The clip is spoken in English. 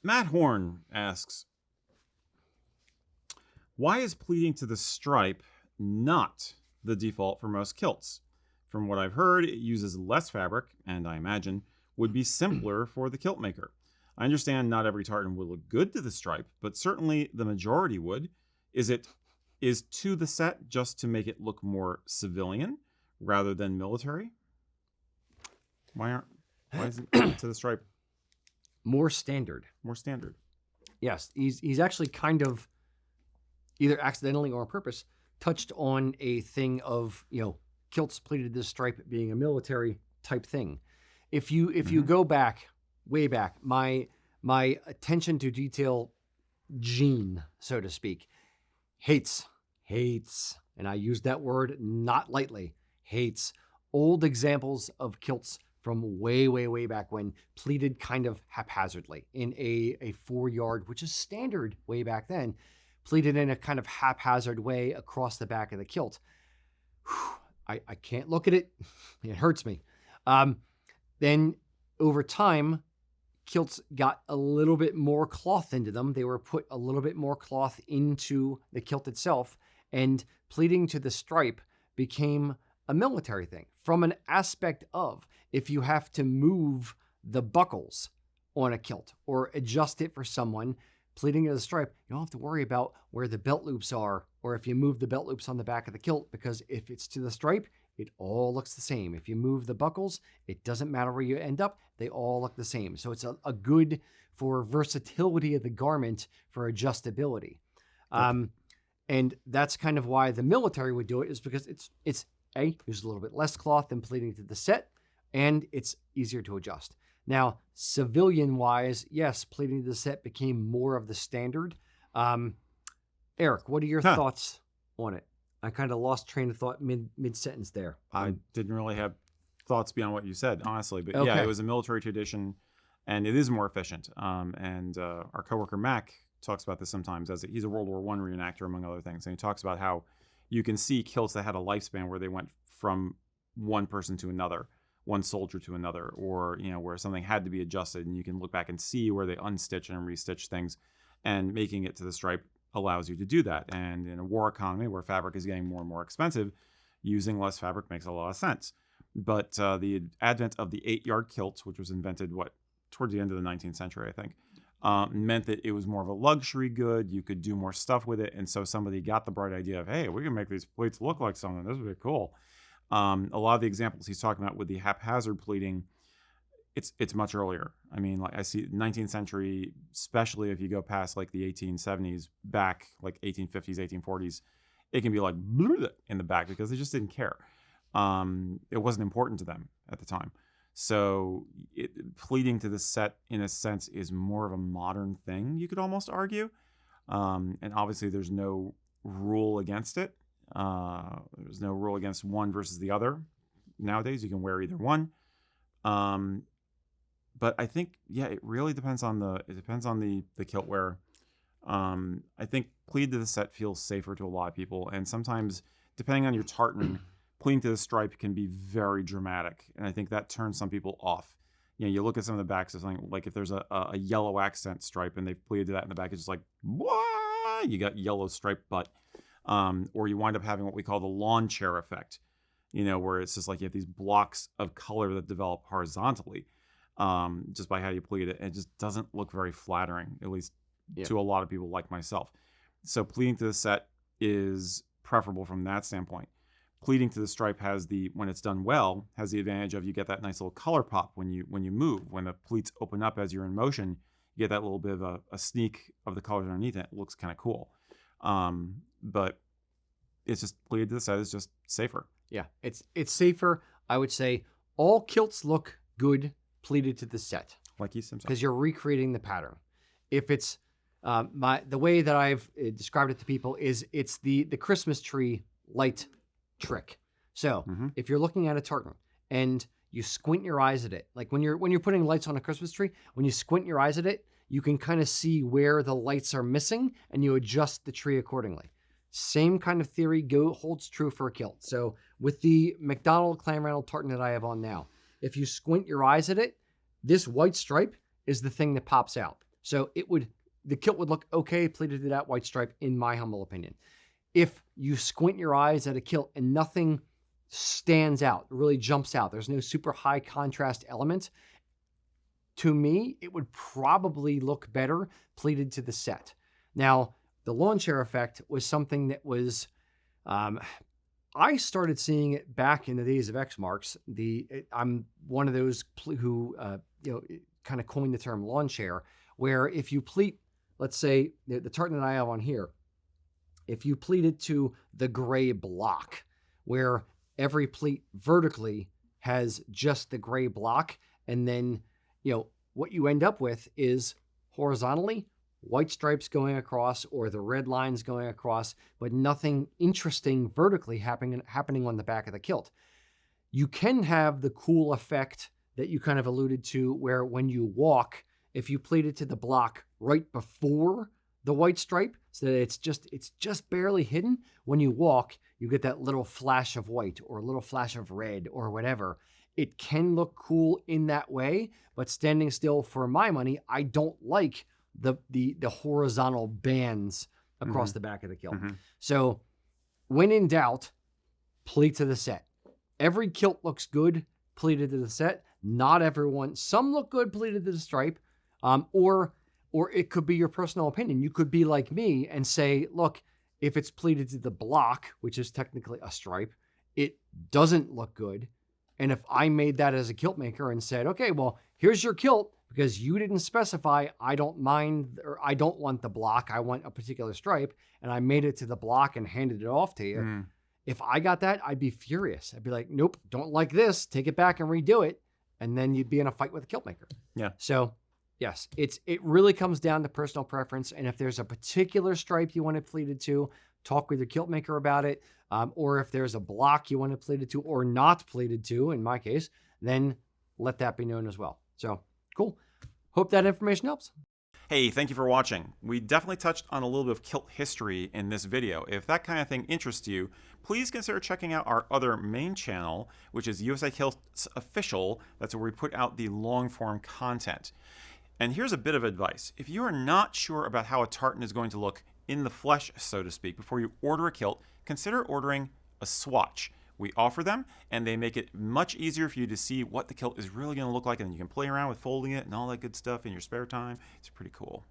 Matt Horn asks, why is pleating to the stripe not the default for most kilts? From what I've heard, it uses less fabric, and I imagine would be simpler for the kilt maker. I understand not every tartan would look good to the stripe, but certainly the majority would. Is to the set just to make it look more civilian rather than military? Why isn't it to the stripe more standard? More standard. Yes, he's actually kind of either accidentally or on purpose touched on a thing of, kilts pleated to the stripe being a military type thing. If you go back, way back, my attention to detail gene, so to speak, hates, and I use that word not lightly, hates old examples of kilts from way, way, way back when, pleated kind of haphazardly in a 4-yard, which is standard way back then, pleated in a kind of haphazard way across the back of the kilt. I can't look at it. It hurts me. Then over time, kilts got a little bit more cloth into them. They were put a little bit more cloth into the kilt itself, and pleating to the stripe became a military thing from an aspect of if you have to move the buckles on a kilt or adjust it for someone, pleating to the stripe, you don't have to worry about where the belt loops are or if you move the belt loops on the back of the kilt, because if it's to the stripe, it all looks the same. If you move the buckles, it doesn't matter where you end up. They all look the same. So it's a good for versatility of the garment for adjustability. And that's kind of why the military would do it, is because it's uses a little bit less cloth than pleating to the set, and it's easier to adjust. Now, civilian-wise, yes, pleating to the set became more of the standard. Eric, what are your thoughts on it? I kind of lost train of thought mid-sentence there. I didn't really have thoughts beyond what you said, honestly. But okay. Yeah, it was a military tradition, and it is more efficient. And our coworker Mac talks about this sometimes, as he's a World War I reenactor, among other things. And he talks about how you can see kilts that had a lifespan where they went from one person to another, one soldier to another, or where something had to be adjusted, and you can look back and see where they unstitch and restitch things, and making it to the stripe allows you to do that. And in a war economy where fabric is getting more and more expensive, using less fabric makes a lot of sense. But the advent of the 8-yard kilt, which was invented towards the end of the 19th century, I think, meant that it was more of a luxury good. You could do more stuff with it, and so somebody got the bright idea of, hey, we can make these pleats look like something. This would be cool. A lot of the examples he's talking about with the haphazard pleating, it's much earlier. I mean, like I see 19th century, especially if you go past like the 1870s, back like 1850s, 1840s, it can be like in the back because they just didn't care. It wasn't important to them at the time. So pleating to the set, in a sense, is more of a modern thing, you could almost argue. And obviously there's no rule against it. There's no rule against one versus the other. Nowadays, you can wear either one. But I think, it really depends on the kilt wearer. I think pleated to the set feels safer to a lot of people. And sometimes, depending on your tartan, pleating to the stripe can be very dramatic. And I think that turns some people off. You look at some of the backs of something, like if there's a yellow accent stripe and they've pleated to that in the back, it's just like, what? You got yellow striped butt. Or you wind up having what we call the lawn chair effect, where it's just like you have these blocks of color that develop horizontally, just by how you pleat it. And it just doesn't look very flattering, at least to a lot of people like myself. So pleating to the set is preferable from that standpoint. Pleating to the stripe when it's done well, has the advantage of you get that nice little color pop when you move. When the pleats open up as you're in motion, you get that little bit of a sneak of the colors underneath it. It looks kind of cool. But it's just pleated to the set is just safer. Yeah, it's safer. I would say all kilts look good pleated to the set, like you said, because you're recreating the pattern. If it's the way that I've described it to people is it's the Christmas tree light trick. So if you're looking at a tartan and you squint your eyes at it, like when you're putting lights on a Christmas tree, when you squint your eyes at it, you can kind of see where the lights are missing, and you adjust the tree accordingly. Same kind of theory holds true for a kilt. So with the MacDonald Clanranald tartan that I have on now, if you squint your eyes at it, this white stripe is the thing that pops out. So the kilt would look okay pleated to that white stripe, in my humble opinion. If you squint your eyes at a kilt and nothing stands out, really jumps out, there's no super high contrast element, to me, it would probably look better pleated to the set. Now, the lawn chair effect was something that was, I started seeing it back in the days of X Marks. I'm one of those who, kind of coined the term lawn chair, where if you pleat, let's say the tartan that I have on here, if you pleat it to the gray block, where every pleat vertically has just the gray block, and then, what you end up with is horizontally white stripes going across or the red lines going across, but nothing interesting vertically happening on the back of the kilt. You can have the cool effect that you kind of alluded to, where when you walk, if you pleat it to the block right before the white stripe, so that it's just barely hidden, when you walk, you get that little flash of white or a little flash of red or whatever. It can look cool in that way, but standing still, for my money, I don't like the horizontal bands across the back of the kilt. So when in doubt, pleat to the set. Every kilt looks good pleated to the set. Not everyone. Some look good pleated to the stripe, or it could be your personal opinion. You could be like me and say, look, if it's pleated to the block, which is technically a stripe, it doesn't look good. And if I made that as a kilt maker and said, okay, well, here's your kilt, because you didn't specify, I don't mind, or I don't want the block, I want a particular stripe, and I made it to the block and handed it off to you. If I got that, I'd be furious. I'd be like, nope, don't like this, take it back and redo it. And then you'd be in a fight with the kilt maker. Yeah. So yes, it really comes down to personal preference. And if there's a particular stripe you want it pleated to, talk with your kilt maker about it. Or if there's a block you want it pleated to or not pleated to, in my case, then let that be known as well. So cool. Hope that information helps. Hey, thank you for watching. We definitely touched on a little bit of kilt history in this video. If that kind of thing interests you, please consider checking out our other main channel, which is USA Kilts Official. That's where we put out the long-form content. And here's a bit of advice. If you are not sure about how a tartan is going to look in the flesh, so to speak, before you order a kilt, consider ordering a swatch. We offer them, and they make it much easier for you to see what the kilt is really going to look like, and you can play around with folding it and all that good stuff in your spare time. It's pretty cool.